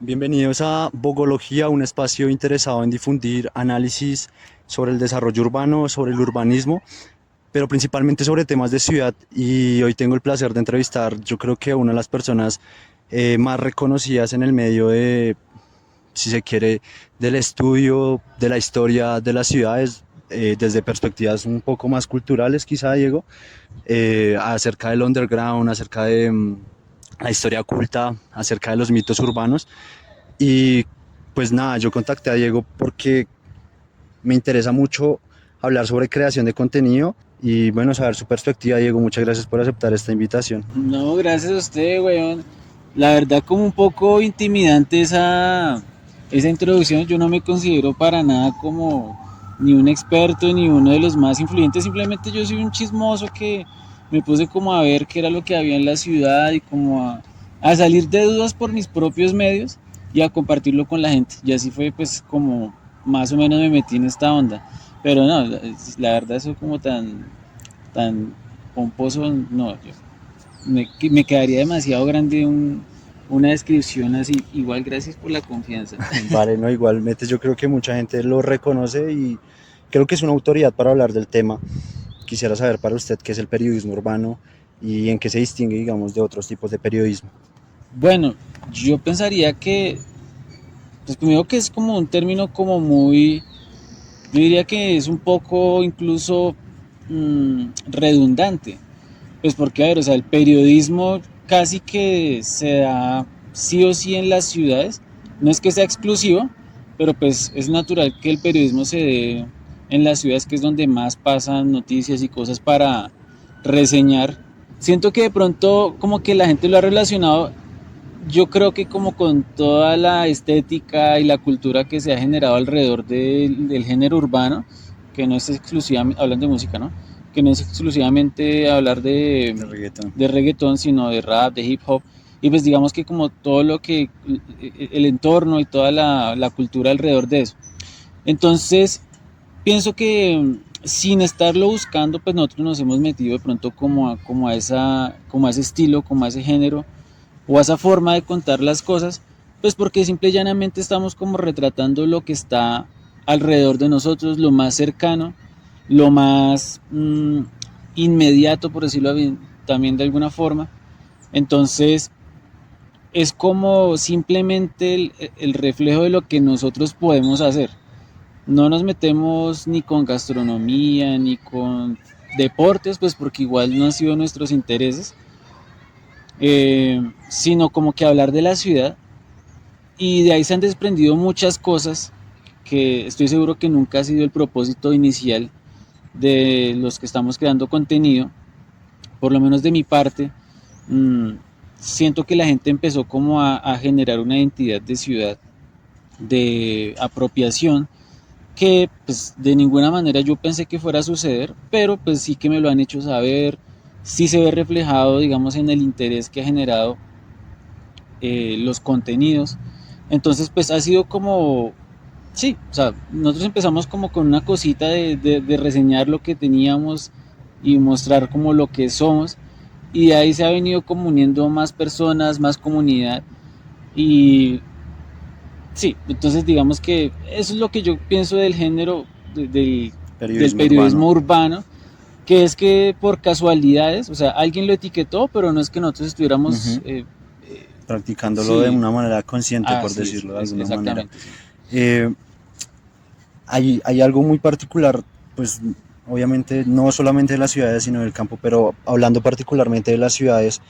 Bienvenidos a Bogología, un espacio interesado en difundir análisis sobre el desarrollo urbano, sobre el urbanismo, pero principalmente sobre temas de ciudad. Y hoy tengo el placer de entrevistar, yo creo que a una de las personas más reconocidas en el medio de, si se quiere, del estudio, de la historia de las ciudades, desde perspectivas un poco más culturales, quizá, Diego, acerca del underground, acerca de la historia oculta, acerca de los mitos urbanos. Y pues nada, yo contacté a Diego porque me interesa mucho hablar sobre creación de contenido y bueno, saber su perspectiva. Diego, muchas gracias por aceptar esta invitación. No, gracias a usted, weón. La verdad, como un poco intimidante esa introducción. Yo no me considero para nada como ni un experto ni uno de los más influyentes. Simplemente yo soy un chismoso que me puse como a ver qué era lo que había en la ciudad y como a salir de dudas por mis propios medios y a compartirlo con la gente. Y así fue, pues, como más o menos me metí en esta onda. Pero no, la verdad, eso como tan pomposo, no. Me quedaría demasiado grande una descripción así. Igual, gracias por la confianza. Vale, no, igualmente yo creo que mucha gente lo reconoce y creo que es una autoridad para hablar del tema. Quisiera saber para usted qué es el periodismo urbano y en qué se distingue, digamos, de otros tipos de periodismo. Bueno, yo pensaría que, pues primero que es como un término como muy, yo diría que es un poco incluso redundante. Pues porque, a ver, o sea, el periodismo casi que se da sí o sí en las ciudades. No es que sea exclusivo, pero pues es natural que el periodismo se dé en las ciudades, que es donde más pasan noticias y cosas para reseñar. Siento que de pronto como que la gente lo ha relacionado, yo creo que como con toda la estética y la cultura que se ha generado alrededor del género urbano, que no es exclusivamente, hablando de música, ¿no? Que no es exclusivamente hablar De reggaetón. de reggaetón, sino de rap, de hip hop, y pues digamos que como todo lo que, el entorno y toda la cultura alrededor de eso. Entonces, pienso que sin estarlo buscando, pues nosotros nos hemos metido de pronto como a ese estilo, como a ese género, o a esa forma de contar las cosas, pues porque simple y llanamente estamos como retratando lo que está alrededor de nosotros, lo más cercano, lo más inmediato, por decirlo bien, también de alguna forma. Entonces, es como simplemente el reflejo de lo que nosotros podemos hacer. No nos metemos ni con gastronomía, ni con deportes, pues porque igual no han sido nuestros intereses, sino como que hablar de la ciudad, y de ahí se han desprendido muchas cosas que estoy seguro que nunca ha sido el propósito inicial de los que estamos creando contenido. Por lo menos de mi parte, mmm, siento que la gente empezó como a generar una identidad de ciudad, de apropiación, que pues de ninguna manera yo pensé que fuera a suceder, pero pues sí que me lo han hecho saber, sí se ve reflejado, digamos, en el interés que ha generado los contenidos. Entonces, pues ha sido como, sí, o sea, nosotros empezamos como con una cosita de reseñar lo que teníamos y mostrar como lo que somos, y de ahí se ha venido como uniendo más personas, más comunidad, y sí, entonces digamos que eso es lo que yo pienso del género del Periodismo periodismo urbano. urbano, que es que por casualidades, o sea, alguien lo etiquetó, pero no es que nosotros estuviéramos, Ujú. Practicándolo de sí, una manera consciente, por así decirlo de es, alguna manera. exactamente, sí. Eh, hay algo muy particular, pues obviamente no solamente de las ciudades, sino del campo, pero hablando particularmente de las ciudades,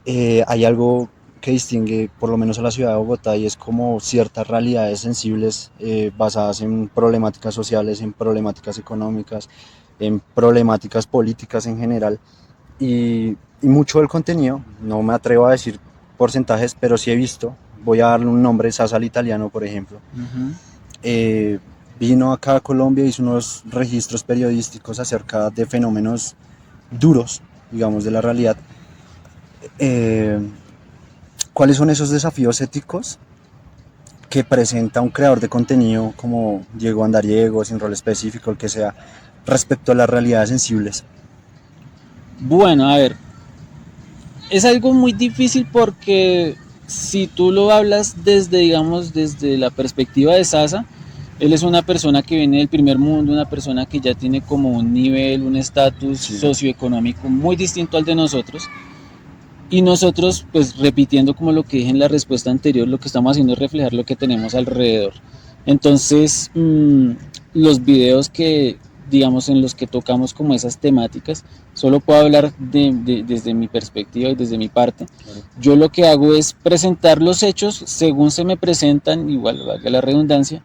hay algo que distingue por lo menos a la ciudad de Bogotá y es como ciertas realidades sensibles basadas en problemáticas sociales, en problemáticas económicas, en problemáticas políticas en general. Y mucho del contenido, no me atrevo a decir porcentajes, pero sí he visto, voy a darle un nombre, Sasa al italiano, por ejemplo, Ujú. eh, vino acá a Colombia, hizo unos registros periodísticos acerca de fenómenos duros, digamos, de la realidad. Eh, ¿Cuáles son esos desafíos éticos que presenta un creador de contenido como Diego Andariego, sin rol específico, el que sea, respecto a las realidades sensibles? Bueno, a ver, es algo muy difícil porque si tú lo hablas desde, digamos, desde la perspectiva de Sasa, él es una persona que viene del primer mundo, una persona que ya tiene como un nivel, un estatus Sí. socioeconómico muy distinto al de nosotros. Y nosotros, pues repitiendo como lo que dije en la respuesta anterior, lo que estamos haciendo es reflejar lo que tenemos alrededor. Entonces, los videos que, digamos, en los que tocamos como esas temáticas, solo puedo hablar desde mi perspectiva y desde mi parte. Claro. Yo lo que hago es presentar los hechos según se me presentan, igual valga la redundancia,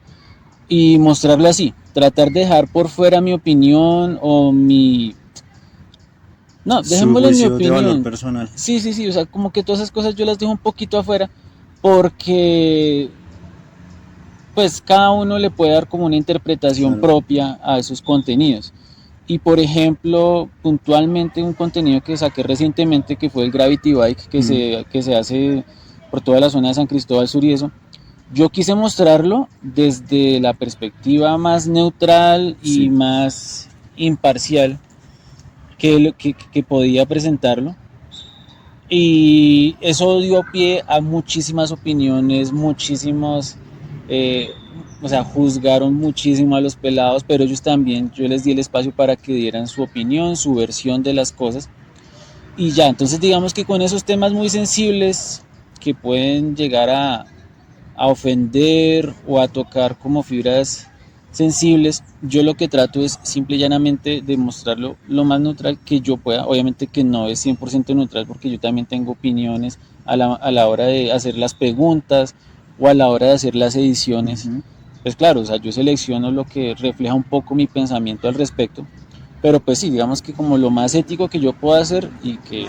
y mostrarlo así. Tratar de dejar por fuera mi opinión o mi... No, Su dejémoslo en mi juicio de valor opinión. personal. Sí, o sea, como que todas esas cosas yo las dejo un poquito afuera porque pues cada uno le puede dar como una interpretación Claro. propia a esos contenidos. Y por ejemplo, puntualmente un contenido que saqué recientemente que fue el Gravity Bike que se hace por toda la zona de San Cristóbal Sur y eso, yo quise mostrarlo desde la perspectiva más neutral y Sí. más imparcial que podía presentarlo. Y eso dio pie a muchísimas opiniones, muchísimos, o sea, juzgaron muchísimo a los pelados, pero ellos también, yo les di el espacio para que dieran su opinión, su versión de las cosas. Y ya, entonces digamos que con esos temas muy sensibles que pueden llegar a ofender o a tocar como fibras sensibles, yo lo que trato es simple y llanamente demostrarlo lo más neutral que yo pueda. Obviamente que no es 100% neutral porque yo también tengo opiniones a la hora de hacer las preguntas o a la hora de hacer las ediciones. Pues claro, o sea, yo selecciono lo que refleja un poco mi pensamiento al respecto, pero pues sí, digamos que como lo más ético que yo puedo hacer y que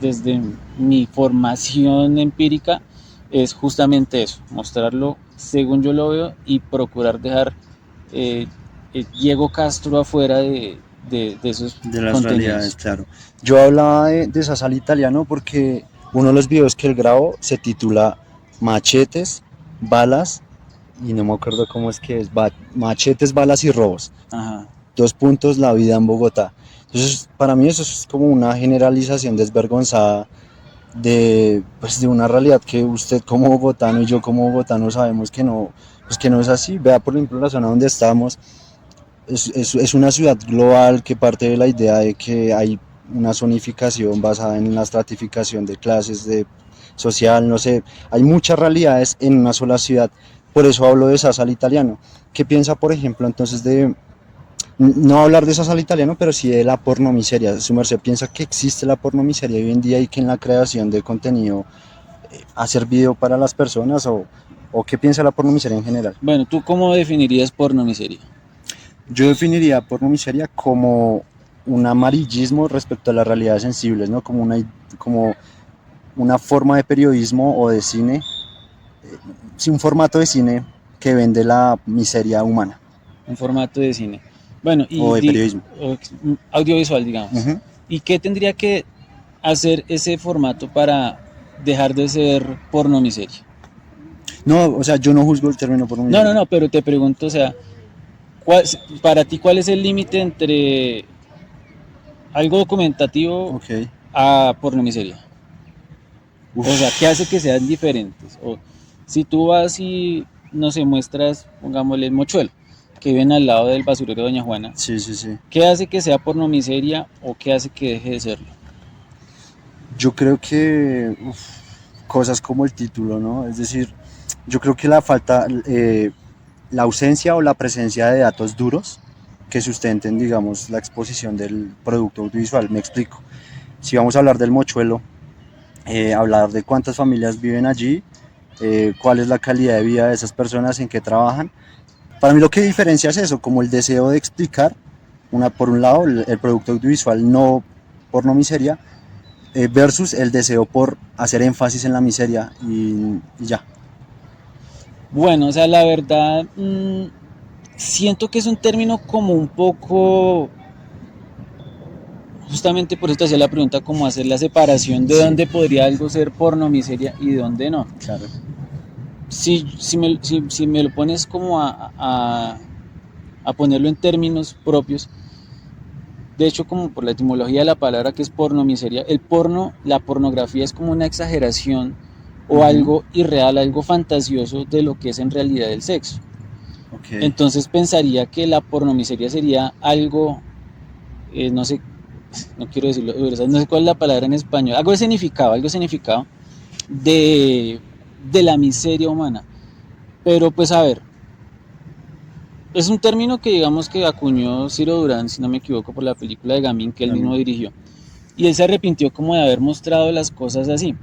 desde mi formación empírica es justamente eso, mostrarlo según yo lo veo y procurar dejar Diego Castro afuera de esos De las realidades, contenidos. claro. Yo hablaba de Sasal Italiano porque uno de los videos que él grabó se titula Machetes, balas, y no me acuerdo cómo es que es, machetes, balas y robos. Ajá. 2 puntos, la vida en Bogotá. Entonces, para mí eso es como una generalización desvergonzada pues, de una realidad que usted como bogotano y yo como bogotano sabemos pues que no es así. Vea, por ejemplo, la zona donde estamos es una ciudad global que parte de la idea de que hay una zonificación basada en la estratificación de clases, de social, no sé, hay muchas realidades en una sola ciudad. Por eso hablo de Sasal Italiano. ¿Qué piensa, por ejemplo, entonces no hablar de Sasal Italiano, pero sí de la pornomiseria? Su merced piensa que existe la pornomiseria hoy en día y que en la creación de contenido ha servido para las personas, o qué piensa la pornomiseria en general? Bueno, ¿tú cómo definirías porno miseria? Yo definiría pornomiseria como un amarillismo respecto a las realidades sensibles, ¿no? Como una forma de periodismo o de cine, sí, un formato de cine que vende la miseria humana. Un formato de cine. Bueno, O de periodismo. audiovisual, digamos. Uh-huh. ¿Y qué tendría que hacer ese formato para dejar de ser porno miseria? No, o sea, yo no juzgo el término pornomiseria. No, pero te pregunto, o sea, para ti, ¿cuál es el límite entre algo documentativo Ok. a porno miseria? Uf. O sea, ¿qué hace que sean diferentes? O si tú vas y, no sé, muestras, pongámosle el mochuelo, que viven al lado del basurero de Doña Juana, Sí, sí, sí. ¿qué hace que sea porno miseria o qué hace que deje de serlo? Yo creo que cosas como el título, ¿no? Es decir, yo creo que la ausencia o la presencia de datos duros que sustenten, digamos, la exposición del producto audiovisual. Me explico. Si vamos a hablar del mochuelo, hablar de cuántas familias viven allí, cuál es la calidad de vida de esas personas, en qué trabajan. Para mí lo que diferencia es eso, como el deseo de explicar, por un lado, el producto audiovisual no porno miseria, versus el deseo por hacer énfasis en la miseria y ya. Bueno, o sea, la verdad, siento que es un término como un poco, justamente por eso te hacía la pregunta, como hacer la separación de Sí. dónde podría algo ser porno miseria y dónde no. Claro. Si me lo pones como a ponerlo en términos propios, de hecho, como por la etimología de la palabra que es porno miseria, el porno, la pornografía es como una exageración o algo irreal, algo fantasioso de lo que es en realidad el sexo. Ok. Entonces pensaría que la pornomiseria sería algo, no sé, no quiero decirlo, no sé cuál es la palabra en español, algo significado de la miseria humana. Pero pues a ver, es un término que digamos que acuñó Ciro Durán, si no me equivoco, por la película de Gamín que él mismo dirigió. Y él se arrepintió como de haber mostrado las cosas así.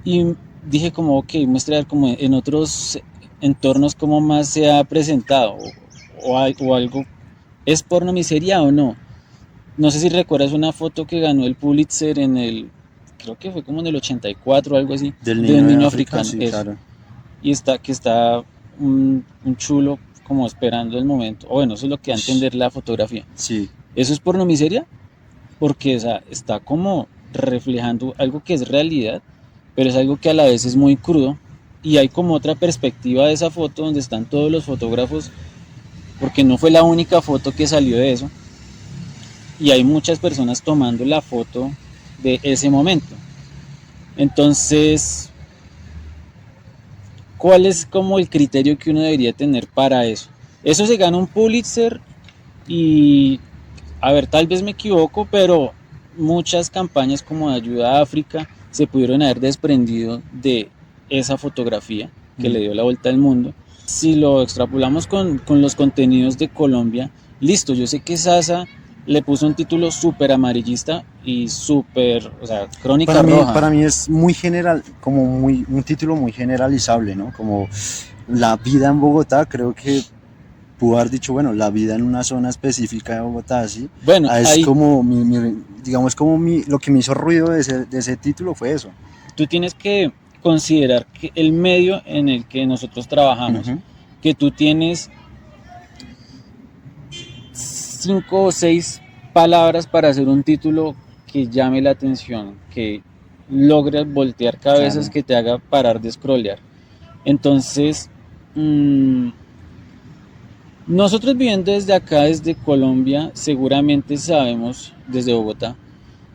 Y dije como, ok, muestra como en otros entornos cómo más se ha presentado o algo. ¿Es porno miseria o no? No sé si recuerdas una foto que ganó el Pulitzer en el, creo que fue como en el 84 o algo así, Del de niño un de niño África, africano. sí, Eso. claro. Y está un chulo como esperando el momento. O bueno, eso es lo que da a entender la fotografía. Sí. ¿Eso es porno miseria? Porque o sea, está como reflejando algo que es realidad, pero es algo que a la vez es muy crudo. Y hay como otra perspectiva de esa foto donde están todos los fotógrafos, porque no fue la única foto que salió de eso. Y hay muchas personas tomando la foto de ese momento. Entonces, ¿cuál es como el criterio que uno debería tener para eso? Eso se gana un Pulitzer y, a ver, tal vez me equivoco, pero muchas campañas como de ayuda a África se pudieron haber desprendido de esa fotografía que le dio la vuelta al mundo. Si lo extrapolamos con los contenidos de Colombia, listo, yo sé que Sasa le puso un título súper amarillista y súper, o sea, crónica roja. Para mí es muy general, como un título muy generalizable, ¿no? Como la vida en Bogotá, creo que pudo haber dicho, bueno, la vida en una zona específica de Bogotá, así. Bueno, Es ahí como digamos, como lo que me hizo ruido de ese título fue eso. tú tienes que considerar que el medio en el que nosotros trabajamos, que tú tienes 5 o 6 palabras para hacer un título que llame la atención, que logre voltear cabezas, Claro. que te haga parar de scrollear. Entonces, nosotros viviendo desde acá, desde Colombia, seguramente sabemos, desde Bogotá,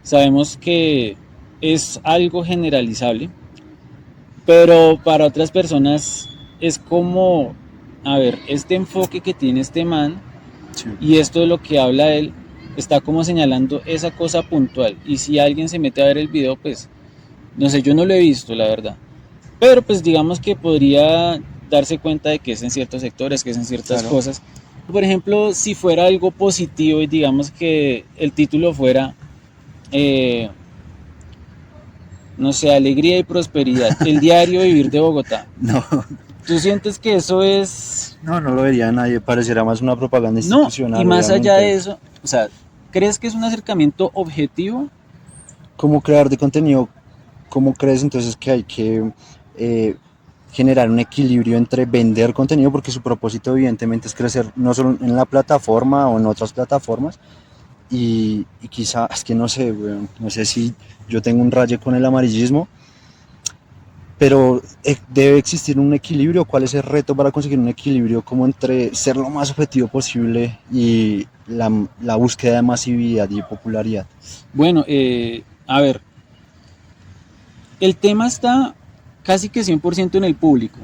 sabemos que es algo generalizable, pero para otras personas es como, a ver, este enfoque que tiene este man Sí. y esto de lo que habla él está como señalando esa cosa puntual. Y si alguien se mete a ver el video, pues, no sé, yo no lo he visto, la verdad. Pero pues digamos que podría darse cuenta de que es en ciertos sectores, que es en ciertas Claro. cosas. Por ejemplo, si fuera algo positivo y digamos que el título fuera, no sé, alegría y prosperidad, el diario vivir de Bogotá. No, ¿Tú sientes que eso es...? no lo vería nadie, pareciera más una propaganda No, institucional. y más obviamente. allá de eso, o sea, ¿crees que es un acercamiento objetivo? Como creador de contenido, ¿cómo crees entonces que hay que generar un equilibrio entre vender contenido? Porque su propósito evidentemente es crecer no solo en la plataforma o en otras plataformas, y quizá, es que no sé, weón, no sé si yo tengo un raye con el amarillismo, pero debe existir un equilibrio. ¿Cuál es el reto para conseguir un equilibrio como entre ser lo más objetivo posible y la búsqueda de masividad y popularidad? Bueno, a ver, el tema está casi que 100% en el público,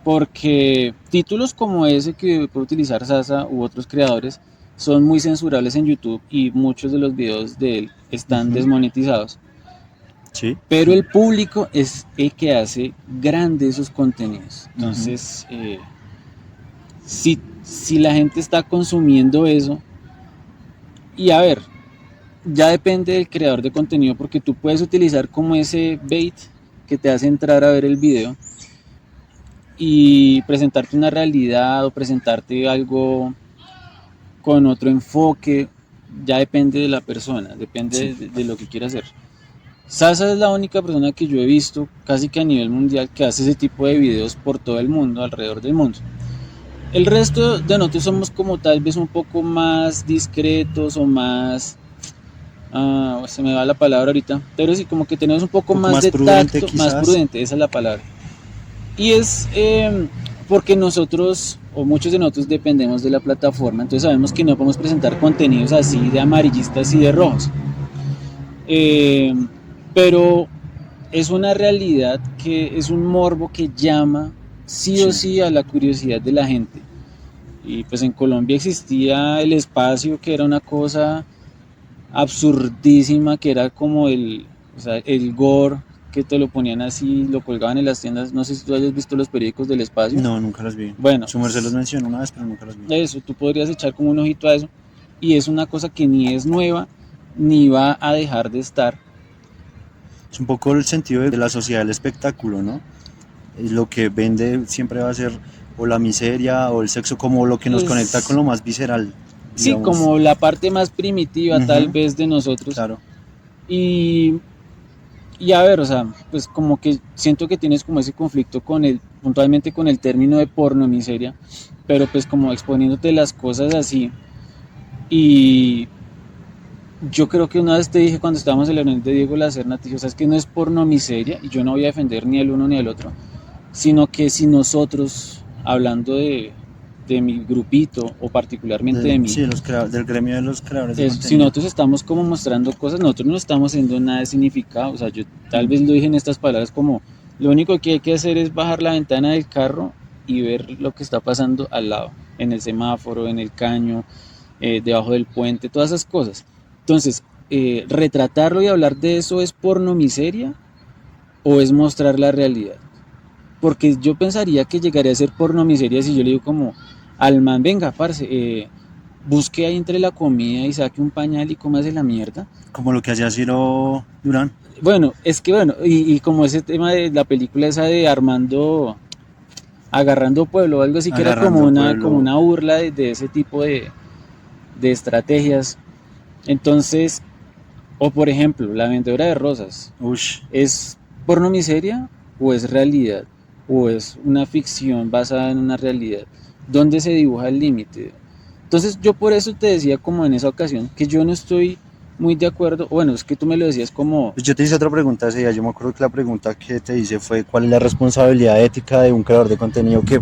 porque títulos como ese que puede utilizar Sasa u otros creadores son muy censurables en YouTube y muchos de los videos de él están desmonetizados. Sí. Pero el público es el que hace grandes esos contenidos. Entonces, si la gente está consumiendo eso, y a ver, ya depende del creador de contenido, porque tú puedes utilizar como ese bait que te hace entrar a ver el video y presentarte una realidad o presentarte algo con otro enfoque. Ya depende de la persona, depende de lo que quiera hacer. Sasa es la única persona que yo he visto casi que a nivel mundial que hace ese tipo de videos por todo el mundo, alrededor del mundo. El resto de nosotros somos como tal vez un poco más discretos o más... se me va la palabra ahorita, pero sí, como que tenemos un poco más de prudente, tacto, quizás. más prudente, esa es la palabra. Y es porque nosotros, o muchos de nosotros, dependemos de la plataforma, entonces sabemos que no podemos presentar contenidos así de amarillistas y de rojos. Pero es una realidad que es un morbo que llama sí o sí a la curiosidad de la gente. Y pues en Colombia existía el espacio, que era una cosa absurdísima, que era como o sea, el gore, que te lo ponían así, lo colgaban en las tiendas. No sé si tú hayas visto los periódicos del espacio. No, nunca los vi. Bueno, Su merced los mencionó una vez, pero nunca los vi. eso, tú podrías echar como un ojito a eso. Y es una cosa que ni es nueva, ni va a dejar de estar. Es un poco el sentido de la sociedad del espectáculo, ¿no? Lo que vende siempre va a ser o la miseria o el sexo, como lo que nos conecta con lo más visceral. Sí, Digamos. como la parte más primitiva tal vez de nosotros. Claro. Y a ver, o sea, pues como que siento que tienes como ese conflicto puntualmente con el término de porno miseria, pero pues como exponiéndote las cosas así. Y yo creo que una vez te dije cuando estábamos en la reunión de Diego Lacerna, te dije, o sea, es que no es porno miseria, y yo no voy a defender ni el uno ni el otro, sino que si nosotros, hablando de mi grupito, o particularmente de mí, sí, del gremio de los creadores de contenido. Si nosotros estamos como mostrando cosas, nosotros no estamos haciendo nada de significado. O sea, yo tal vez lo dije en estas palabras como, lo único que hay que hacer es bajar la ventana del carro y ver lo que está pasando al lado, en el semáforo, en el caño, debajo del puente, todas esas cosas. Entonces, retratarlo y hablar de eso, ¿es porno miseria o es mostrar la realidad? Porque yo pensaría que llegaría a ser porno miseria si yo le digo como al man, venga, parce, busque ahí entre la comida y saque un pañal y cómase la mierda. Como lo que hacía Ciro Durán. Bueno, es que bueno, y como ese tema de la película esa de Armando agarrando pueblo o algo así, que era como una burla de ese tipo de estrategias. Entonces, o por ejemplo, la vendedora de rosas. Ush. ¿Es porno miseria o es realidad? ¿O es una ficción basada en una realidad? ¿Dónde se dibuja el límite? Entonces yo por eso te decía como en esa ocasión que yo no estoy muy de acuerdo. Bueno, es que tú me lo decías como... Pues yo te hice otra pregunta ese día. Yo me acuerdo que la pregunta que te hice fue ¿cuál es la responsabilidad ética de un creador de contenido? Que,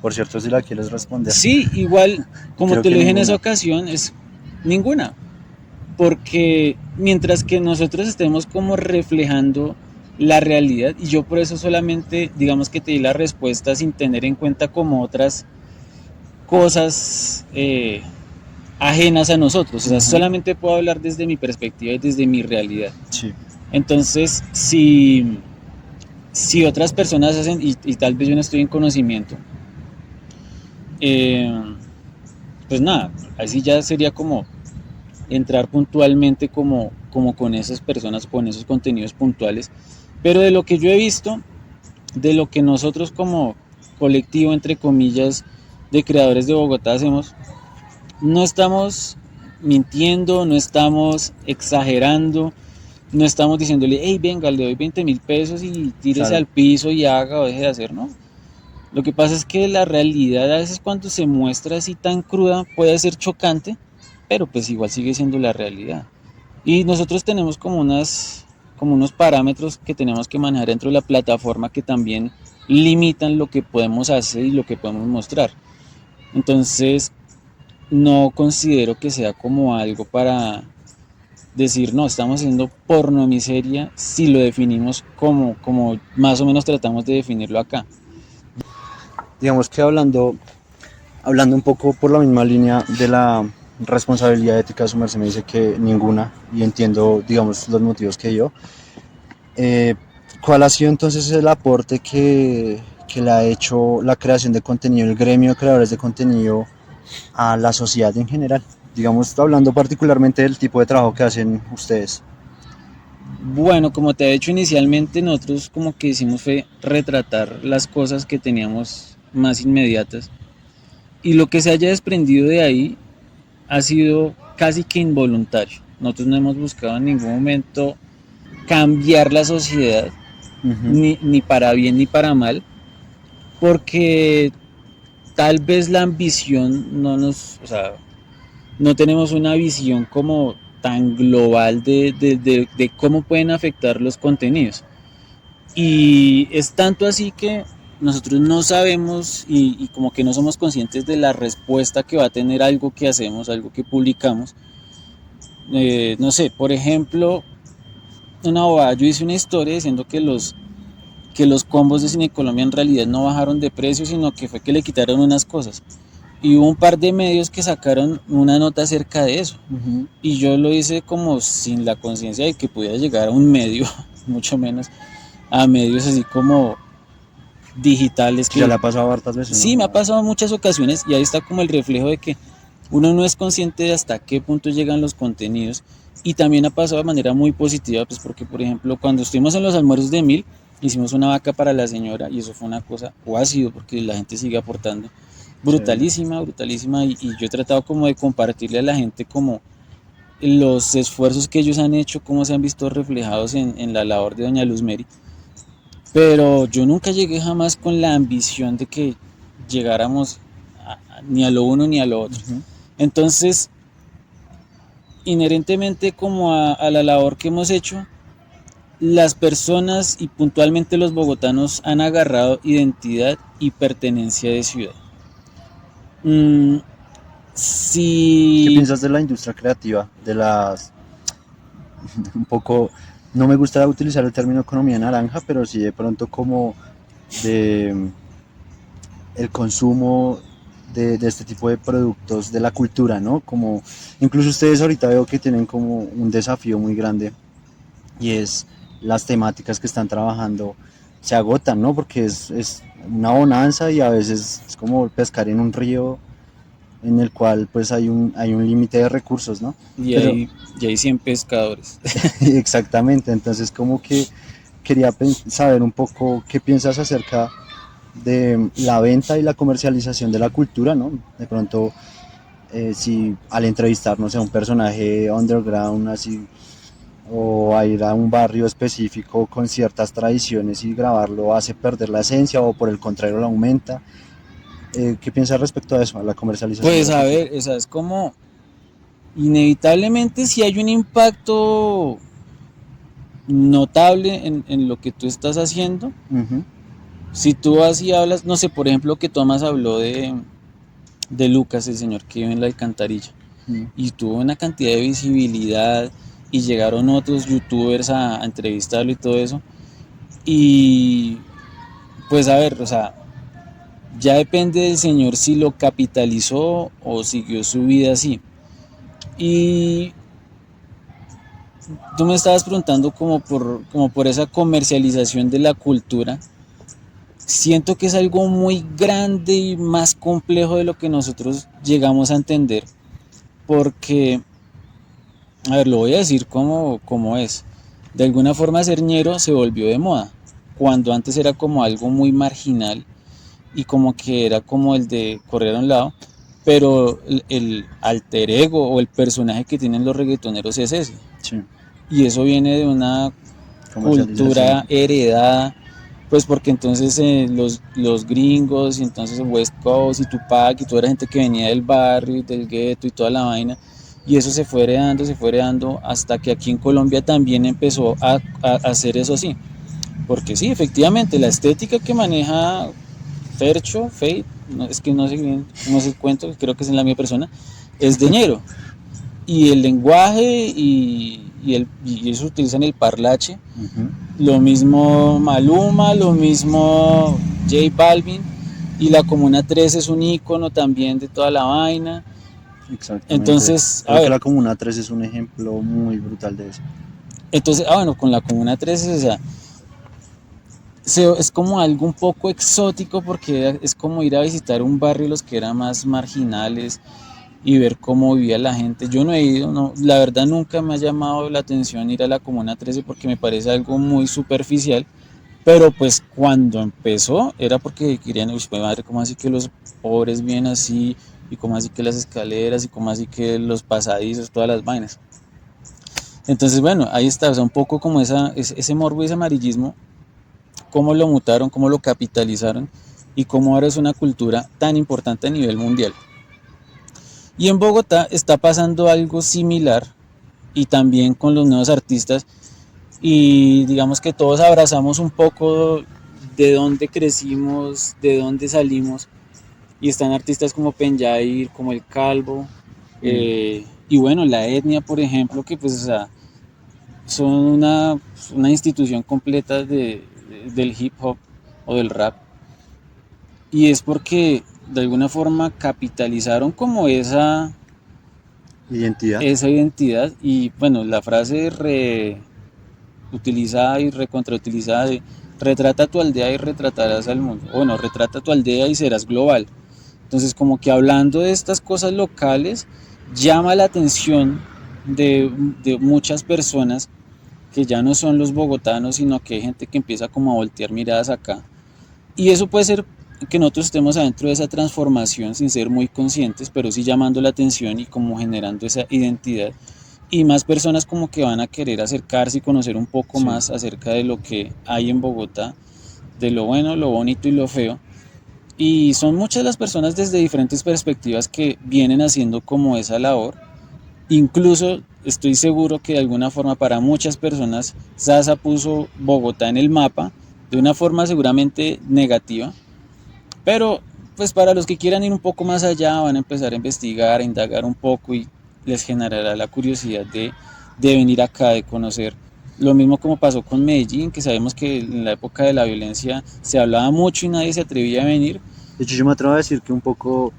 por cierto, si la quieres responder. Sí, igual, como te lo dije en esa ocasión, es ninguna. Porque mientras que nosotros estemos como reflejando la realidad, y yo por eso solamente, digamos que te di la respuesta sin tener en cuenta como otras cosas ajenas a nosotros, o sea, solamente puedo hablar desde mi perspectiva y desde mi realidad. Sí. Entonces, si otras personas hacen, y tal vez yo no estoy en conocimiento, pues nada, así ya sería como entrar puntualmente como con esas personas, con esos contenidos puntuales. Pero de lo que yo he visto, de lo que nosotros como colectivo, entre comillas, de creadores de Bogotá hacemos, no estamos mintiendo, no estamos exagerando, no estamos diciéndole, hey, venga, le doy 20.000 pesos y tírese al piso y haga o deje de hacer, ¿no? Lo que pasa es que la realidad a veces cuando se muestra así tan cruda puede ser chocante, pero pues igual sigue siendo la realidad. Y nosotros tenemos como unos parámetros que tenemos que manejar dentro de la plataforma que también limitan lo que podemos hacer y lo que podemos mostrar. Entonces, no considero que sea como algo para decir, no, estamos haciendo porno miseria si lo definimos como más o menos tratamos de definirlo acá. Digamos que hablando un poco por la misma línea de la responsabilidad ética, su merced me dice que ninguna, y entiendo, digamos, los motivos que dio. ¿Cuál ha sido entonces el aporte que le ha hecho la creación de contenido, el gremio de creadores de contenido a la sociedad en general? Digamos, hablando particularmente del tipo de trabajo que hacen ustedes. Bueno, como te he dicho inicialmente, nosotros como que hicimos fue retratar las cosas que teníamos más inmediatas, y lo que se haya desprendido de ahí ha sido casi que involuntario. Nosotros no hemos buscado en ningún momento cambiar la sociedad, ni para bien ni para mal, porque tal vez la ambición o sea, no tenemos una visión como tan global de cómo pueden afectar los contenidos. Y es tanto así que nosotros no sabemos y como que no somos conscientes de la respuesta que va a tener algo que hacemos, algo que publicamos. No sé, por ejemplo, una bobada. Yo hice una historia diciendo que los combos de Cine Colombia en realidad no bajaron de precio, sino que fue que le quitaron unas cosas. Y hubo un par de medios que sacaron una nota acerca de eso. Y yo lo hice como sin la conciencia de que pudiera llegar a un medio, mucho menos a medios así como digitales Sí, ya que le ha pasado hartas veces, sí me ha ¿no? pasado en muchas ocasiones y ahí está como el reflejo de que uno no es consciente de hasta qué punto llegan los contenidos y también ha pasado de manera muy positiva, pues porque por ejemplo cuando estuvimos en los almuerzos de 1000 hicimos una vaca para la señora y eso fue una cosa, o ha sido porque la gente sigue aportando, Chévere. brutalísima, brutalísima y yo he tratado como de compartirle a la gente como los esfuerzos que ellos han hecho, cómo se han visto reflejados en la labor de doña Luz Mary, pero yo nunca llegué jamás con la ambición de que llegáramos ni a lo uno ni a lo otro. Ujú. Entonces, inherentemente como a la labor que hemos hecho, las personas y puntualmente los bogotanos han agarrado identidad y pertenencia de ciudad. Mm, ¿Qué si, piensas de la industria creativa? De las, un poco, no me gusta utilizar el término economía naranja, pero sí de pronto como de el consumo de este tipo de productos de la cultura, ¿no? Como, incluso ustedes ahorita veo que tienen como un desafío muy grande y es las temáticas que están trabajando se agotan, ¿no? Porque es una bonanza y a veces es como pescar en un río en el cual pues hay un límite de recursos, ¿no? y Pero hay, y hay 100 pescadores. exactamente, entonces como que quería saber un poco qué piensas acerca de la venta y la comercialización de la cultura, ¿no? De pronto, si al entrevistarnos a un personaje underground, así, o a ir a un barrio específico con ciertas tradiciones y grabarlo hace perder la esencia o por el contrario la aumenta. ¿Qué piensas respecto a eso, a la comercialización de Pues la a cultura? ver, o sea, es como inevitablemente si hay un impacto notable en lo que tú estás haciendo. Ujú. Si tú así hablas, no sé, por ejemplo, que Tomás habló de Lucas, el señor que vive en la alcantarilla, Mm. y tuvo una cantidad de visibilidad, y llegaron otros youtubers a entrevistarlo y todo eso, y pues a ver, o sea, ya depende del señor si lo capitalizó o siguió su vida así. Y tú me estabas preguntando como por esa comercialización de la cultura. Siento que es algo muy grande y más complejo de lo que nosotros llegamos a entender, porque, a ver, lo voy a decir como es. De alguna forma ser ñero se volvió de moda, cuando antes era como algo muy marginal y como que era como el de correr a un lado, pero el alter ego o el personaje que tienen los reggaetoneros es ese. Sí, Y eso viene de una comercialización. cultura heredada, pues porque entonces los gringos y entonces West Coast y Tupac y toda la gente que venía del barrio y del gueto y toda la vaina, y eso se fue heredando hasta que aquí en Colombia también empezó a hacer eso así, porque sí, efectivamente, la estética que maneja Fercho, Fate, no, es que no sé bien cómo es el cuento, creo que es en la misma persona, es de ñero, y el lenguaje y ellos utilizan el parlache, Ujú. lo mismo Maluma, lo mismo J Balvin, y la Comuna 3 es un icono también de toda la vaina. Exactamente. Entonces, a Creo que ver, la Comuna 3 es un ejemplo muy brutal de eso. bueno, con la Comuna 3, o sea, es como algo un poco exótico porque es como ir a visitar un barrio los que eran más marginales y ver cómo vivía la gente. Yo no he ido, no, la verdad nunca me ha llamado la atención ir a la Comuna 13 porque me parece algo muy superficial. Pero pues cuando empezó era porque querían, uy, pues, madre, ¿cómo así que los pobres vienen así? Y cómo así que las escaleras, y cómo así que los pasadizos, todas las vainas. Entonces, bueno, ahí está, o sea, un poco como ese morbo y ese amarillismo, cómo lo mutaron, cómo lo capitalizaron y cómo ahora es una cultura tan importante a nivel mundial. Y en Bogotá está pasando algo similar y también con los nuevos artistas y digamos que todos abrazamos un poco de dónde crecimos, de dónde salimos y están artistas como Penjair, como El Calvo Mm. y bueno, La Etnia por ejemplo que pues o sea, son una institución completa del hip hop o del rap. Y es porque de alguna forma capitalizaron como Identidad. esa identidad. Y bueno, la frase reutilizada y recontrautilizada de retrata tu aldea y retratarás al mundo. Bueno, retrata tu aldea y serás global. Entonces, como que hablando de estas cosas locales, llama la atención de muchas personas que ya no son los bogotanos, sino que hay gente que empieza como a voltear miradas acá. Y eso puede ser que nosotros estemos adentro de esa transformación sin ser muy conscientes, pero sí llamando la atención y como generando esa identidad. Y más personas como que van a querer acercarse y conocer un poco Sí. más acerca de lo que hay en Bogotá, de lo bueno, lo bonito y lo feo. Y son muchas las personas desde diferentes perspectivas que vienen haciendo como esa labor. Incluso estoy seguro que de alguna forma para muchas personas Sasa puso Bogotá en el mapa de una forma seguramente negativa, pero pues para los que quieran ir un poco más allá van a empezar a investigar, a indagar un poco y les generará la curiosidad de venir acá, de conocer. Lo mismo como pasó con Medellín, que sabemos que en la época de la violencia se hablaba mucho y nadie se atrevía a venir. De hecho, yo me atrevo a decir que un poco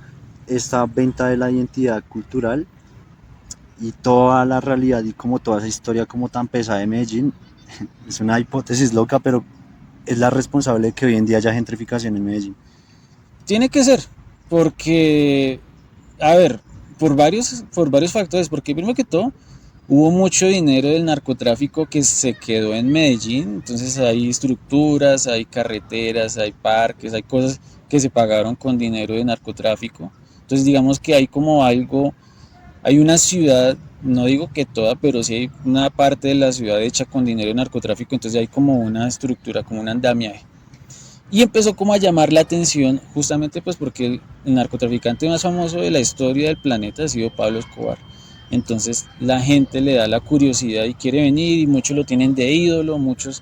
esta venta de la identidad cultural y toda la realidad y como toda esa historia como tan pesada de Medellín es una hipótesis loca, pero es la responsable de que hoy en día haya gentrificación en Medellín. Tiene que ser, porque, a ver, por varios factores, porque primero que todo, hubo mucho dinero del narcotráfico que se quedó en Medellín, entonces hay estructuras, hay carreteras, hay parques, hay cosas que se pagaron con dinero de narcotráfico. Entonces digamos que hay como algo, hay una ciudad, no digo que toda, pero sí hay una parte de la ciudad hecha con dinero de narcotráfico, entonces hay como una estructura, como un andamiaje. Y empezó como a llamar la atención justamente pues porque el narcotraficante más famoso de la historia del planeta ha sido Pablo Escobar. Entonces la gente le da la curiosidad y quiere venir y muchos lo tienen de ídolo, muchos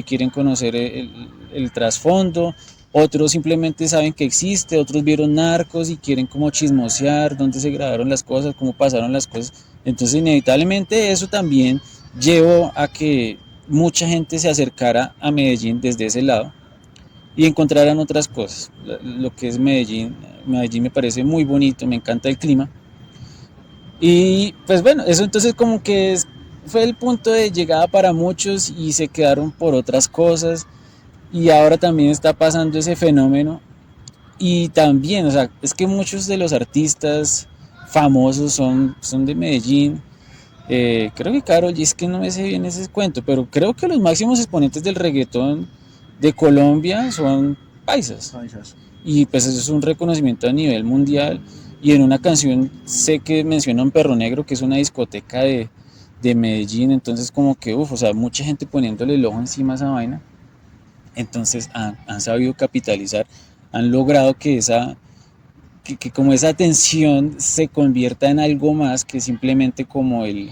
quieren conocer el trasfondo, otros simplemente saben que existe, otros vieron Narcos y quieren como chismosear dónde se grabaron las cosas, cómo pasaron las cosas. Entonces inevitablemente eso también llevó a que mucha gente se acercara a Medellín desde ese lado y encontraran otras cosas. Lo que es Medellín, Medellín me parece muy bonito, me encanta el clima. Y pues bueno, eso entonces como que fue el punto de llegada para muchos y se quedaron por otras cosas. Y ahora también está pasando ese fenómeno. Y también, o sea, es que muchos de los artistas famosos son de Medellín. Creo que Karol G, es que no me sé bien ese cuento, pero creo que los máximos exponentes del reggaetón de Colombia son paisas. Paisas. Y pues eso es un reconocimiento a nivel mundial. Y en una canción sé que mencionan Perro Negro, que es una discoteca de Medellín, entonces como que, o sea, mucha gente poniéndole el ojo encima a esa vaina. Entonces han sabido capitalizar, han logrado que como esa atención se convierta en algo más que simplemente como el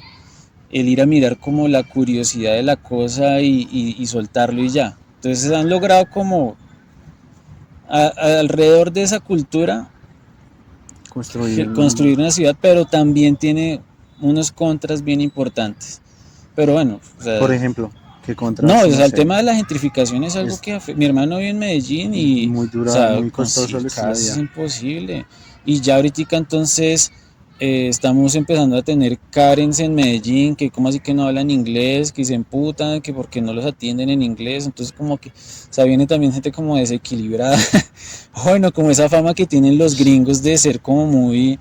ir a mirar como la curiosidad de la cosa y soltarlo y ya. Entonces han logrado como alrededor de esa cultura Construir. construir una ciudad, pero también tiene unos contras bien importantes. Pero bueno, o Por sea, ejemplo, ¿qué no, contras? o No sea, el sé. tema de la gentrificación es algo Es que mi hermano vive en Medellín y, muy o dura, sea, muy costoso el conseguir estilo de casas es vida. imposible. Y ya ahorita entonces estamos empezando a tener Karens en Medellín, que como así que no hablan inglés, que se emputan, que porque no los atienden en inglés. Entonces como que, o sea, viene también gente como desequilibrada. Bueno, como esa fama que tienen los gringos de ser como muy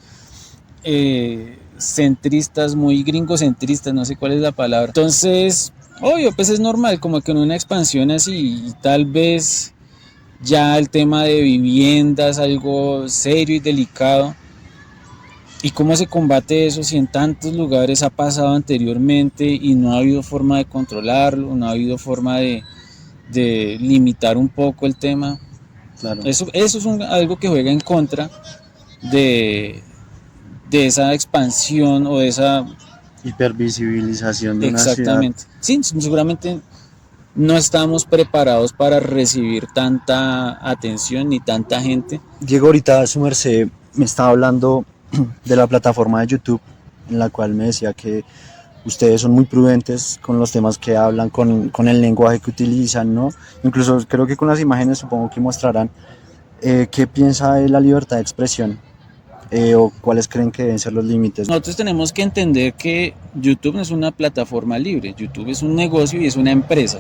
centristas, muy gringocentristas, no sé cuál es la palabra. Entonces, obvio, pues es normal, como que en una expansión así, y tal vez ya el tema de vivienda es algo serio y delicado. ¿Y cómo se combate eso si en tantos lugares ha pasado anteriormente y no ha habido forma de controlarlo, no ha habido forma de limitar un poco el tema? Claro. Eso es algo que juega en contra de, de esa expansión o de esa. Hipervisibilización de una ciudad. Exactamente. Sí, seguramente no estamos preparados para recibir tanta atención ni tanta gente. Diego, ahorita su merced me estaba hablando de la plataforma de YouTube en la cual me decía que ustedes son muy prudentes con los temas que hablan, con el lenguaje que utilizan, ¿no? Incluso creo que con las imágenes supongo que mostrarán qué piensa de la libertad de expresión o cuáles creen que deben ser los límites. Nosotros tenemos que entender que YouTube no es una plataforma libre, YouTube es un negocio y es una empresa.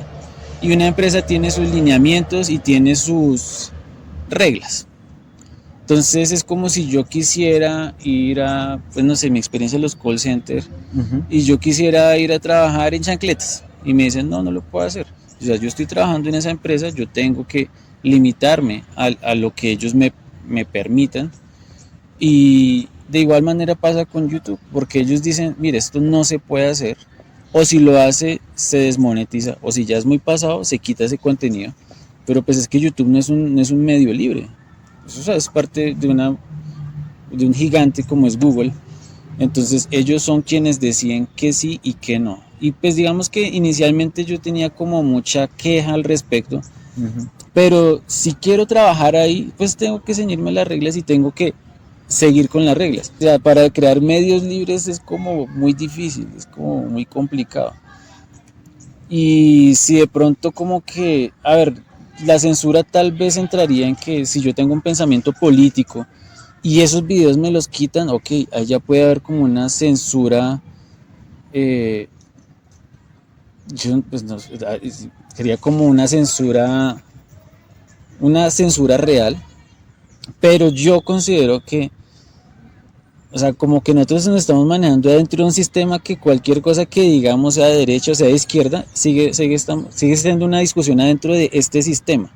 Y una empresa tiene sus lineamientos y tiene sus reglas. Entonces es como si yo quisiera ir a, pues no sé, mi experiencia en los call centers, y yo quisiera ir a trabajar en chancletas. Y me dicen, no, no lo puedo hacer. O sea, yo estoy trabajando en esa empresa, yo tengo que limitarme a lo que ellos me permitan. Y de igual manera pasa con YouTube, porque ellos dicen, mire, esto no se puede hacer, o si lo hace, se desmonetiza, o si ya es muy pasado, se quita ese contenido. Pero pues es que YouTube no es un medio libre. Eso, o sea, es parte de un gigante como es Google. Entonces ellos son quienes deciden que sí y que no. Y pues digamos que inicialmente yo tenía como mucha queja al respecto, pero si quiero trabajar ahí, pues tengo que ceñirme a las reglas y tengo que seguir con las reglas. O sea, para crear medios libres es como muy difícil, es como muy complicado. Y si de pronto como que, a ver, la censura tal vez entraría en que si yo tengo un pensamiento político y esos videos me los quitan, ok, ahí ya puede haber como una censura, eh, yo, pues no, sería como una censura real, pero yo considero que, o sea, como que nosotros nos estamos manejando dentro de un sistema que cualquier cosa que digamos, sea de derecha o sea de izquierda, sigue siendo una discusión adentro de este sistema.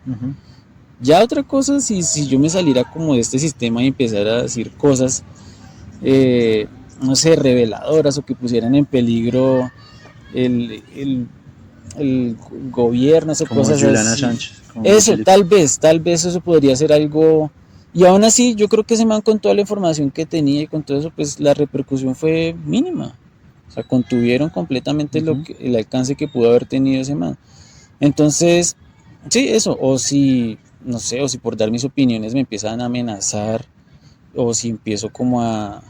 Ya otra cosa, si yo me saliera como de este sistema y empezara a decir cosas, no sé, reveladoras o que pusieran en peligro el gobierno, o Como cosas Juliana así. Sánchez. Como Eso, tal vez eso podría ser algo. Y aún así, yo creo que ese man con toda la información que tenía y con todo eso, pues la repercusión fue mínima. O sea, contuvieron completamente el alcance que pudo haber tenido ese man. Entonces, sí, eso. O si, no sé, o si por dar mis opiniones me empiezan a amenazar, o si empiezo como a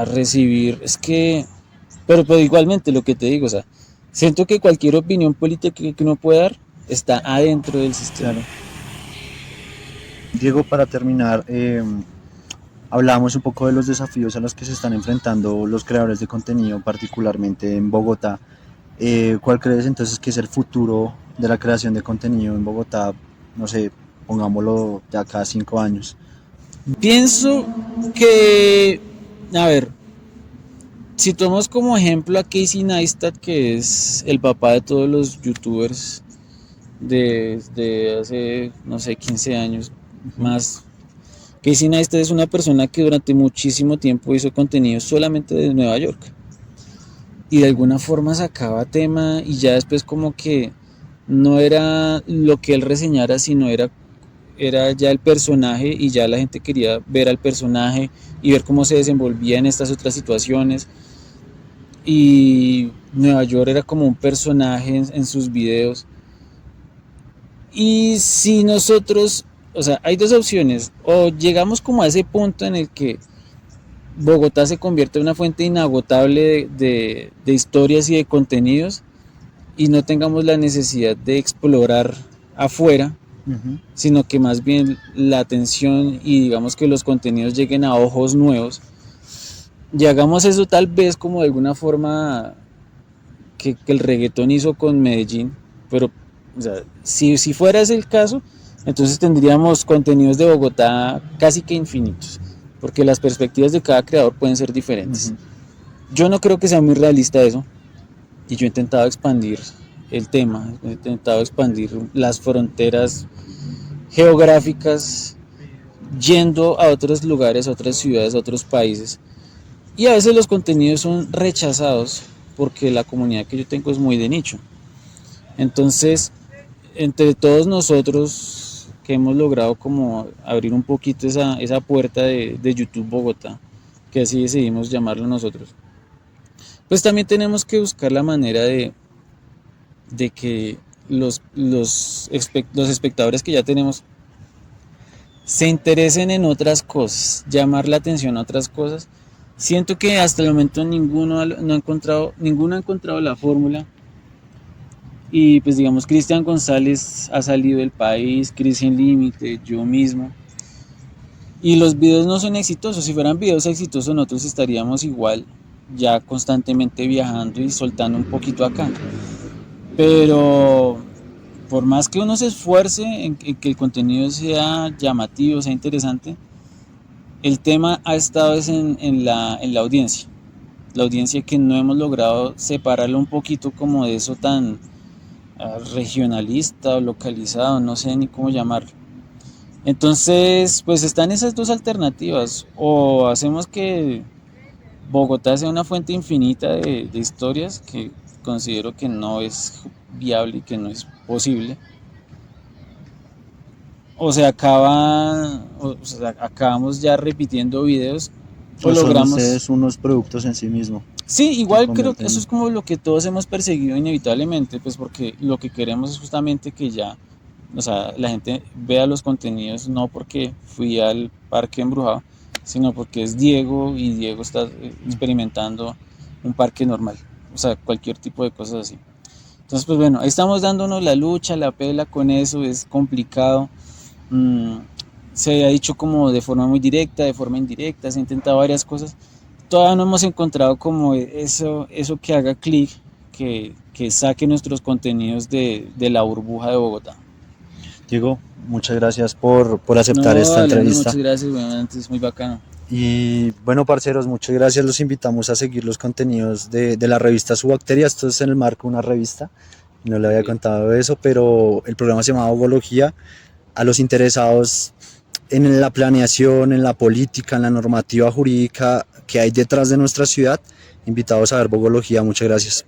recibir, es que, pero igualmente lo que te digo, o sea, siento que cualquier opinión política que uno pueda dar está adentro del sistema. Claro. Diego, para terminar, hablábamos un poco de los desafíos a los que se están enfrentando los creadores de contenido, particularmente en Bogotá. ¿Cuál crees entonces que es el futuro de la creación de contenido en Bogotá? No sé, pongámoslo de acá a 5 años. Pienso que, a ver, si tomamos como ejemplo a Casey Neistat, que es el papá de todos los youtubers desde hace, no sé, 15 años más. Casey Neistat es una persona que durante muchísimo tiempo hizo contenido solamente de Nueva York. Y de alguna forma sacaba tema y ya después como que no era lo que él reseñara, sino era ya el personaje y ya la gente quería ver al personaje y ver cómo se desenvolvía en estas otras situaciones. Y Nueva York era como un personaje en sus videos. Y si nosotros, o sea, hay dos opciones, o llegamos como a ese punto en el que Bogotá se convierte en una fuente inagotable de historias y de contenidos y no tengamos la necesidad de explorar afuera, sino que más bien la atención y digamos que los contenidos lleguen a ojos nuevos. Y hagamos eso tal vez como de alguna forma que el reggaetón hizo con Medellín, pero o sea, si fuera ese el caso, entonces tendríamos contenidos de Bogotá casi que infinitos, porque las perspectivas de cada creador pueden ser diferentes. Yo no creo que sea muy realista eso, y yo he intentado expandir el tema, he intentado expandir las fronteras geográficas, yendo a otros lugares, a otras ciudades, a otros países, y a veces los contenidos son rechazados porque la comunidad que yo tengo es muy de nicho. Entonces, entre todos nosotros que hemos logrado como abrir un poquito esa puerta de YouTube Bogotá, que así decidimos llamarlo nosotros, pues también tenemos que buscar la manera de que los espectadores que ya tenemos se interesen en otras cosas, llamar la atención a otras cosas Siento que hasta el momento ninguno ha encontrado la fórmula. Y pues digamos, Cristian González ha salido del país, Cris en Límite, yo mismo. Y los videos no son exitosos. Si fueran videos exitosos, nosotros estaríamos igual, ya constantemente viajando y soltando un poquito acá. Pero por más que uno se esfuerce en que el contenido sea llamativo, sea interesante, el tema ha estado en la audiencia. La audiencia que no hemos logrado separarlo un poquito como de eso tan regionalista o localizado, no sé ni cómo llamarlo. Entonces, pues están esas dos alternativas. O hacemos que Bogotá sea una fuente infinita de historias, que considero que no es viable y que no es posible. O sea, acabamos ya repitiendo videos o O son logramos. ustedes unos productos en sí mismos Sí, que igual creo que eso convierten. es como lo que todos hemos perseguido inevitablemente, pues porque lo que queremos es justamente que ya, o sea, la gente vea los contenidos no porque fui al parque embrujado, sino porque es Diego y Diego está experimentando un parque normal, o sea, cualquier tipo de cosas así. Entonces, pues bueno, ahí estamos dándonos la lucha, la pela con eso, es complicado. Mm, Se ha dicho como de forma muy directa, de forma indirecta, se ha intentado varias cosas. Todavía no hemos encontrado como eso que haga clic, que saque nuestros contenidos de la burbuja de Bogotá. Diego, muchas gracias por aceptar No, esta Alejandro, muchas entrevista. gracias, bueno, es muy bacano. Y bueno, parceros, muchas gracias. Los invitamos a seguir los contenidos de la revista Subacteria. Esto es en el marco de una revista. No le había Ok. contado eso, pero el programa se llama Bogología. A los interesados en la planeación, en la política, en la normativa jurídica que hay detrás de nuestra ciudad, invitados a ver Bogología. Muchas gracias.